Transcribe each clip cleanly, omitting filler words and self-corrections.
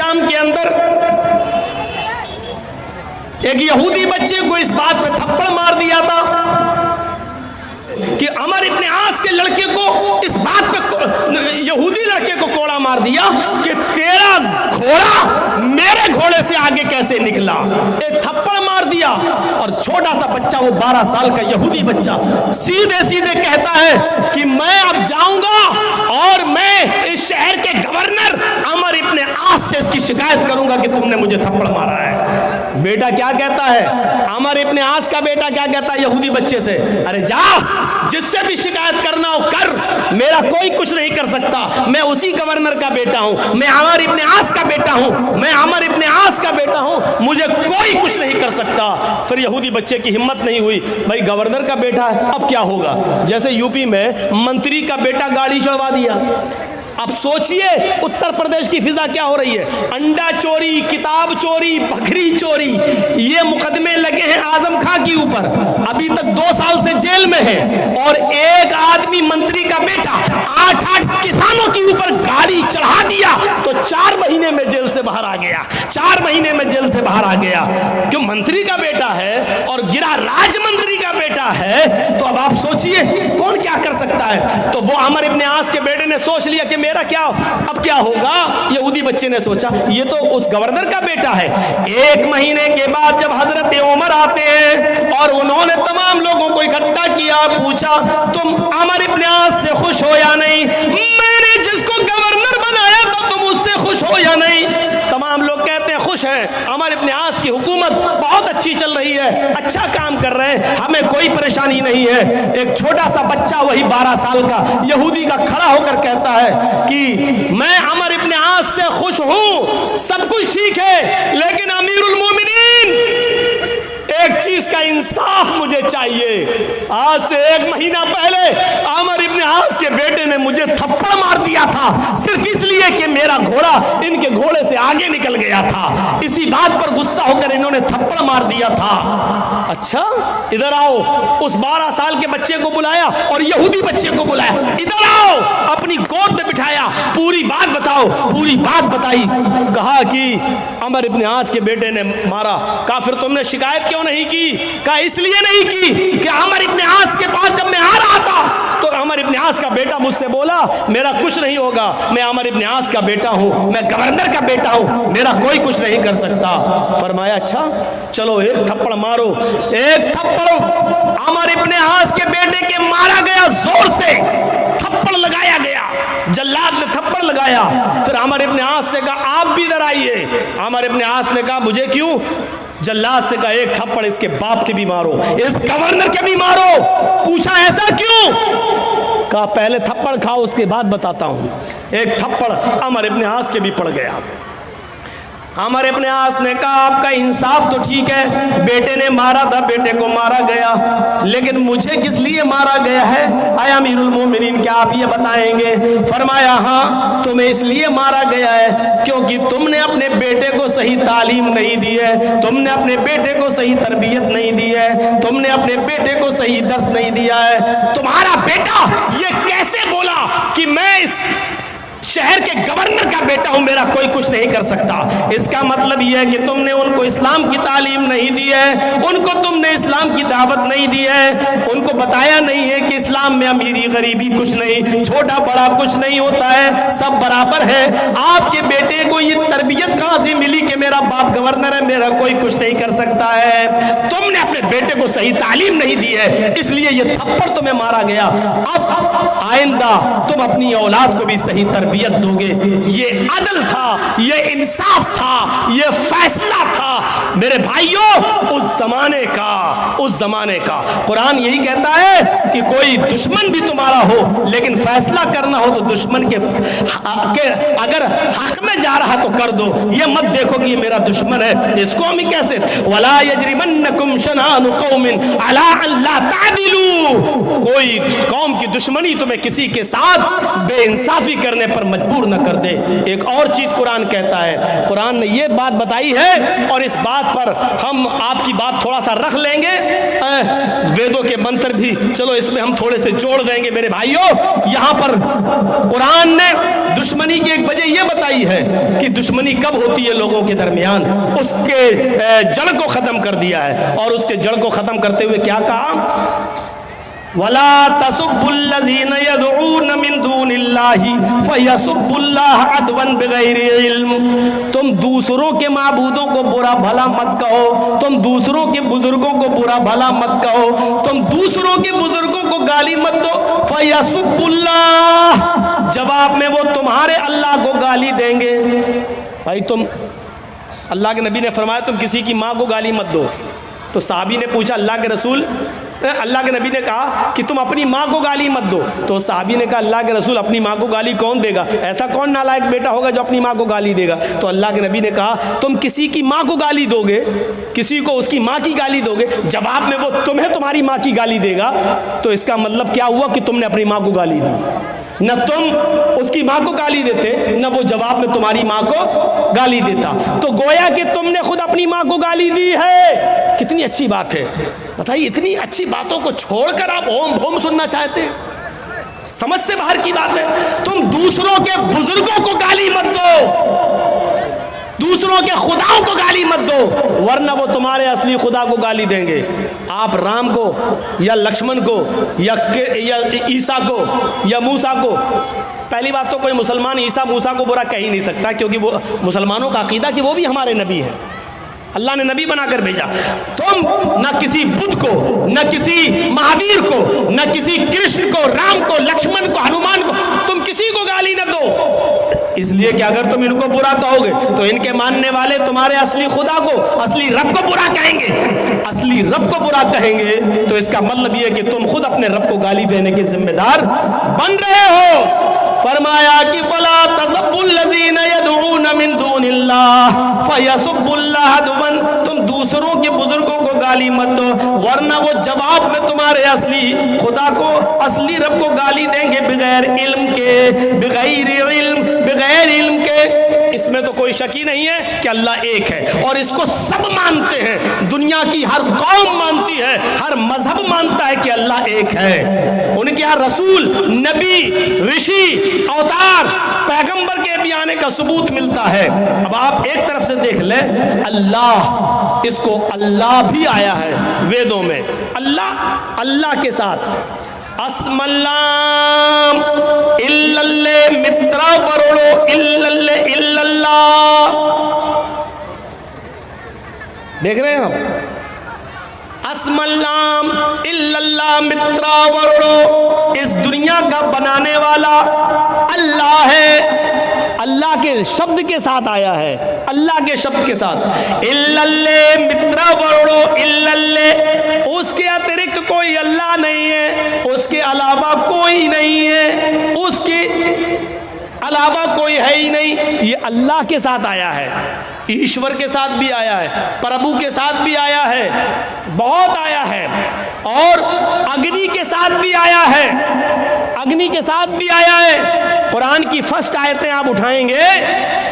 شام کے اندر ایک یہودی بچے کو اس بات پہ تھپڑ مار دیا تھا کہ عمر ابن عاص کے لڑکے کو اس بات پہ یہودی لڑکے کو کوڑا مار دیا کہ تیرا گھوڑا میرے گھوڑے سے آگے کیسے نکلا. ایک تھپڑ مار دیا. اور چھوٹا سا بچہ, وہ 12 سال کا یہودی بچہ, سیدھے سیدھے کہتا ہے کہ میں اب جاؤں گا اور میں اس شہر کے گورنر عمر ابن عاص سے اس کی شکایت کروں گا کہ تم نے مجھے تھپڑ مارا ہے. بیٹا کیا کہتا ہے؟ عمر ابن عاص کا بیٹا کیا کہتا ہے یہودی بچے سے؟ ارے جا, جس سے بھی شکایت کرنا ہو کر, میرا کوئی کچھ نہیں کر سکتا. میں اسی گورنر کا بیٹا ہوں, میں عمر ابن عاص کا بیٹا ہوں, میں عمر ابن عاص کا بیٹا ہوں, مجھے کوئی کچھ نہیں کر سکتا. پھر یہودی بچے کی ہمت نہیں ہوئی, بھائی گورنر کا بیٹا ہے اب کیا ہوگا. جیسے یو پی میں منتری کا بیٹا گاڑی چڑھوا دیا. اب سوچئے اتر پردیش کی فضا کیا ہو رہی ہے. انڈا چوری, کتاب چوری, بکری چوری, یہ مقدمے لگے ہیں اعظم خان کے اوپر, ابھی تک 2 سال سے جیل میں ہے. اور ایک آدمی منتری کا بیٹا 8 کسانوں کے اوپر گاڑی چڑھا دیا تو 4 مہینے میں جیل سے باہر آ گیا. 4 مہینے میں جیل سے باہر آ گیا. جو منتری کا بیٹا ہے اور گرا راج منتری کا بیٹا ہے, تو اب آپ سوچئے کون کیا کر سکتا ہے. تو وہ عمر ابن عاص کے بیٹے نے سوچ لیا کہ میرا کیا اب کیا ہوگا. یہودی بچے نے سوچا یہ تو اس گورنر کا بیٹا ہے. 1 مہینے کے بعد جب حضرت عمر آتے ہیں اور انہوں نے تمام لوگوں کو اکٹھا کیا, پوچھا تم عمر ابن عاص سے خوش ہو یا نہیں؟ میں نے جس کو گورنر بنایا تھا تم اس سے خوش ہو یا نہیں؟ تمام لوگ کہتے ہیں خوش ہیں, عمر ابن عاص کی حکومت بہت اچھی چل رہی ہے, اچھا کام کر رہے ہیں, ہمیں کوئی پریشانی نہیں ہے. ایک چھوٹا سا بچہ وہی 12 سال کا یہودی کا کھڑا ہو کر کہتا ہے کہ میں عمر ابن عاص سے خوش ہوں, سب کچھ ٹھیک ہے, لیکن امیر المومنین ایک چیز کا انصاف مجھے چاہیے. آج سے 1 مہینہ پہلے عمر ابن عاص کے بیٹے نے مجھے تھپڑ مار دیا تھا صرف اس لیے کہ میرا گھوڑا ان کے گھوڑے سے آگے نکل گیا تھا. اسی بات پر غصہ ہو کر انہوں نے تھپڑ مار دیا تھا. اچھا ادھر آؤ. اس 12 سال کے بچے کو بلایا اور یہودی بچے کو بلایا, ادھر آؤ, اپنی گود میں بٹھایا, پوری بات بتاؤ. پوری بات بتائی. کہا کہ عمر ابن عاص کے بیٹے نے مارا. کہا پھر تم نے شکایت کیوں نہیں کی؟ کہا اس لیے نہیں کی کہ عمر ابن عاص کے پاس جب میں آ رہا تھا تو عمر ابن عاص کا بیٹا مجھ سے بولا میرا کچھ نہیں ہوگا, میں عمر ابن عاص کا بیٹا ہوں, میں گورنر کا بیٹا ہوں, میرا کوئی کچھ نہیں کر سکتا. فرمایا اچھا چلو 1 تھپڑ مارو. 1 تھپڑ عمر ابن عاص کے بیٹے کے مارا گیا, زور سے تھپڑ لگایا گیا. جلاد نے تھپڑ لگایا. پھر عمر ابن عاص سے کہا آپ بھی ادھر آئیے. عمر ابن عاص نے کہا مجھے کیوں؟ جلاد سے کہا 1 تھپڑ اس کے باپ کے بھی مارو, اس گورنر کے بھی مارو. پوچھا ایسا کیوں؟ کہا پہلے تھپڑ کھاؤ اس کے بعد بتاتا ہوں. 1 تھپڑ عمر ابن عاص کے بھی پڑ گیا. عمر ابن عاص نے کہا آپ کا انصاف تو ٹھیک ہے, بیٹے نے مارا تھا, بیٹے کو مارا گیا, لیکن مجھے کس لیے مارا گیا ہے اے امیر المومنین, کیا آپ یہ بتائیں گے؟ فرمایا ہاں تمہیں اس لیے مارا گیا ہے کیونکہ تم نے اپنے بیٹے کو صحیح تعلیم نہیں دی ہے, تم نے اپنے بیٹے کو صحیح تربیت نہیں دی ہے, تم نے اپنے بیٹے کو صحیح درس نہیں دیا ہے. تمہارا بیٹا یہ کیسے بولا کہ میں اس شہر کے گورنر کا بیٹا ہوں, میرا کوئی کچھ نہیں کر سکتا؟ اس کا مطلب یہ ہے کہ تم نے ان کو اسلام کی تعلیم نہیں دی ہے, ان کو تم نے اسلام کی دعوت نہیں دی ہے, ان کو بتایا نہیں ہے کہ اسلام میں امیری غریبی کچھ نہیں, چھوٹا بڑا کچھ نہیں ہوتا ہے, سب برابر ہے. آپ کے بیٹے کو یہ تربیت کہاں سے ملی کہ میرا باپ گورنر ہے, میرا کوئی کچھ نہیں کر سکتا ہے؟ تم نے اپنے بیٹے کو صحیح تعلیم نہیں دی ہے, اس لیے یہ تھپڑ تمہیں مارا گیا. اب آئندہ تم اپنی اولاد کو بھی صحیح تربیت دو گے. یہ عدل تھا, یہ انصاف تھا, یہ فیصلہ تھا میرے بھائیوں اس زمانے کا. قرآن یہی کہتا ہے کہ کوئی دشمن بھی تمہارا ہو لیکن فیصلہ کرنا ہو تو دشمن کے اگر حق میں جا رہا تو کر دو, یہ مت دیکھو کہ یہ میرا دشمن ہے, اس کو ہم کیسے. وَلَا يَجْرِمَنَّكُمْ شَنَآنُ قَوْمٍ عَلَىٰ أَن لَا تَعْدِلُوا, کوئی قوم کی دشمنی تمہیں کسی کے ساتھ بے انصافی کرنے پر مجبور نہ کر دے۔ ایک اور چیز قرآن کہتا ہے، قرآن نے یہ بات بتائی ہے اور اس بات پر ہم آپ کی بات تھوڑا سا رکھ لیں گے، ویدوں کے منتر بھی چلو اس میں ہم تھوڑے سے جوڑ دیں گے۔ میرے بھائیوں، یہاں پر قرآن نے دشمنی کی ایک وجہ یہ بتائی ہے کہ دشمنی کب ہوتی ہے لوگوں کے درمیان، اس کے جڑ کو ختم کر دیا ہے، اور اس کے جڑ کو ختم کرتے ہوئے کیا کہا؟ وَلَا تَسُبُّوا الَّذِينَ يَدْعُونَ مِن دُونِ اللَّهِ فَيَسُبُّوا اللَّهَ عَدْوًا بِغَيْرِ عِلْمٍ۔ تم دوسروں کے معبودوں کو برا بھلا مت کہو، تم دوسروں کے بزرگوں کو برا بھلا مت کہو، تم دوسروں کے بزرگوں کو گالی مت دو۔ فَيَسُبُّوا اللَّهَ، جواب میں وہ تمہارے اللہ کو گالی دیں گے۔ بھائی تم، اللہ کے نبی نے فرمایا تم کسی کی ماں کو گالی مت دو، تو صحابی نے پوچھا اللہ کے رسول، اللہ کے نبی نے کہا کہ تم اپنی ماں کو گالی مت دو، تو صحابی نے کہا اللہ کے رسول اپنی ماں کو گالی کون دے گا؟ ایسا کون نالائق بیٹا ہوگا جو اپنی ماں کو گالی دے گا؟ تو اللہ کے نبی نے کہا تم کسی کی ماں کو گالی دو گے، کسی کو اس کی ماں کی گالی دو گے، جواب میں وہ تمہیں تمہاری ماں کی گالی دے گا، تو اس کا مطلب کیا ہوا کہ تم نے اپنی ماں کو گالی دی۔ نہ تم اس کی ماں کو گالی دیتے، نہ وہ جواب میں تمہاری ماں کو گالی دیتا، تو گویا کہ تم نے خود اپنی ماں کو گالی دی ہے۔ کتنی اچھی بات ہے، بتائیے اتنی اچھی باتوں کو چھوڑ کر آپ اوم بھوم سننا چاہتے ہیں؟ سمجھ سے باہر کی بات ہے۔ تم دوسروں کے بزرگوں کو گالی مت دو، دوسروں کے خداؤں کو گالی مت دو، ورنہ وہ تمہارے اصلی خدا کو گالی دیں گے۔ آپ رام کو یا لکشمن کو یا عیسیٰ کو یا موسیٰ کو، پہلی بات تو کوئی مسلمان عیسیٰ موسیٰ کو برا کہہ ہی نہیں سکتا، کیونکہ وہ مسلمانوں کا عقیدہ کہ وہ بھی ہمارے نبی ہیں، اللہ نے نبی بنا کر بھیجا۔ تم نہ کسی بدھ کو، نہ کسی مہاویر کو، نہ کسی کرشن کو، رام کو، لکشمن کو، ہنومان کو، تم کسی کو گالی نہ دو، اس لیے کہ اگر تم ان کو برا کہو گے تو ان کے ماننے والے تمہارے اصلی خدا کو، اصلی رب کو برا کہیں گے، اصلی رب کو برا کہیں گے تو اس کا مطلب یہ کہ تم خود اپنے رب کو گالی دینے کے ذمہ دار بن رہے ہو۔ فرمایا کہ فَلَا تَسُبُّوا الَّذِينَ يَدْعُونَ مِن دُونِ اللَّهِ فَيَسُبُّوا اللَّهَ عَدْوًا، تم دوسروں کے بزرگوں کو گالی مت دو، ورنہ وہ جواب میں تمہارے اصلی خدا کو، اصلی رب کو گالی دیں گے بغیر علم کے، بغیر علم، بغیر علم کے۔ اس میں تو کوئی شک ہی نہیں ہے کہ اللہ ایک ہے، اور اس کو سب مانتے ہیں، دنیا کی ہر قوم مانتی ہے، ہر مذہب مانتا ہے کہ اللہ ایک ہے۔ ان کے ہر رسول، نبی، رشی، اوتار، پیغمبر کے بھی آنے کا ثبوت ملتا ہے۔ اب آپ ایک طرف سے دیکھ لیں، اللہ، اس کو اللہ بھی آیا ہے ویدوں میں، اللہ کے ساتھ اسم اللہ اللہ مترا ورڑو اللہ، دیکھ رہے ہیں آپ، اسم اللہ اللہ مترا ورڑو، اس دنیا کا بنانے والا اللہ ہے، اللہ کے شبد کے ساتھ آیا ہے، اللہ کے شبد کے ساتھ، اللہ مترا ورڑو اللہ، اس کے اترکت کوئی اللہ نہیں ہے، اس کے علاوہ کوئی نہیں ہے، اس کے علاوہ کوئی ہے ہی نہیں، یہ اللہ کے ساتھ آیا ہے، ایشور کے ساتھ بھی آیا ہے، پربھو کے ساتھ بھی آیا ہے، بہت آیا ہے، اور اگنی کے ساتھ بھی آیا ہے، اگنی کے ساتھ بھی آیا ہے۔ قرآن کی فرسٹ آیتیں آپ اٹھائیں گے،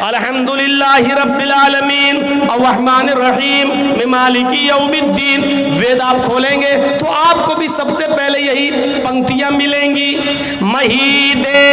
الحمدللہ رب العالمین الرحمن الرحیم مالک یوم الدین، وید آپ کھولیں گے تو آپ کو بھی سب سے پہلے یہی پنکتیاں ملیں گی، مہیدے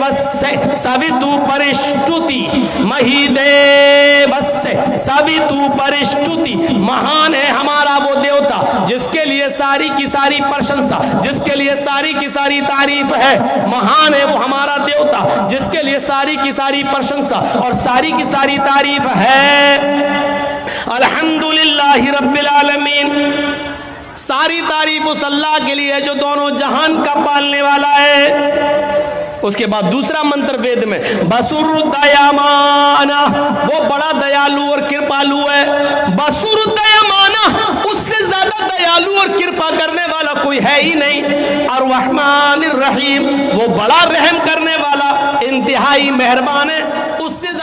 وسے سویتو پرشٹوتی، مہیدے وسے سویتو پرشٹوتی، مہان ہے ہمارا وہ دیوتا جس کے لیے ساری کی ساری پرشنسا، جس کے لیے ساری کی ساری تعریف ہے، مہان ہے وہ ہمارا دیوتا جس کے لیے ساری کی ساری پرشنسا اور ساری کی ساری تعریف ہے، الحمدللہ رب العالمین، ساری تعریف اس اللہ کے لیے جو دونوں جہان کا پالنے والا ہے۔ اس کے بعد دوسرا منتر وید میں، بسر دیامانا، وہ بڑا دیالو اور کرپالو ہے، بسر دیامانا، اس سے زیادہ دیالو اور کرپا کرنے والا کوئی ہے ہی نہیں، الرحمن الرحیم، وہ بڑا رحم کرنے والا، انتہائی مہربان ہے، اس سے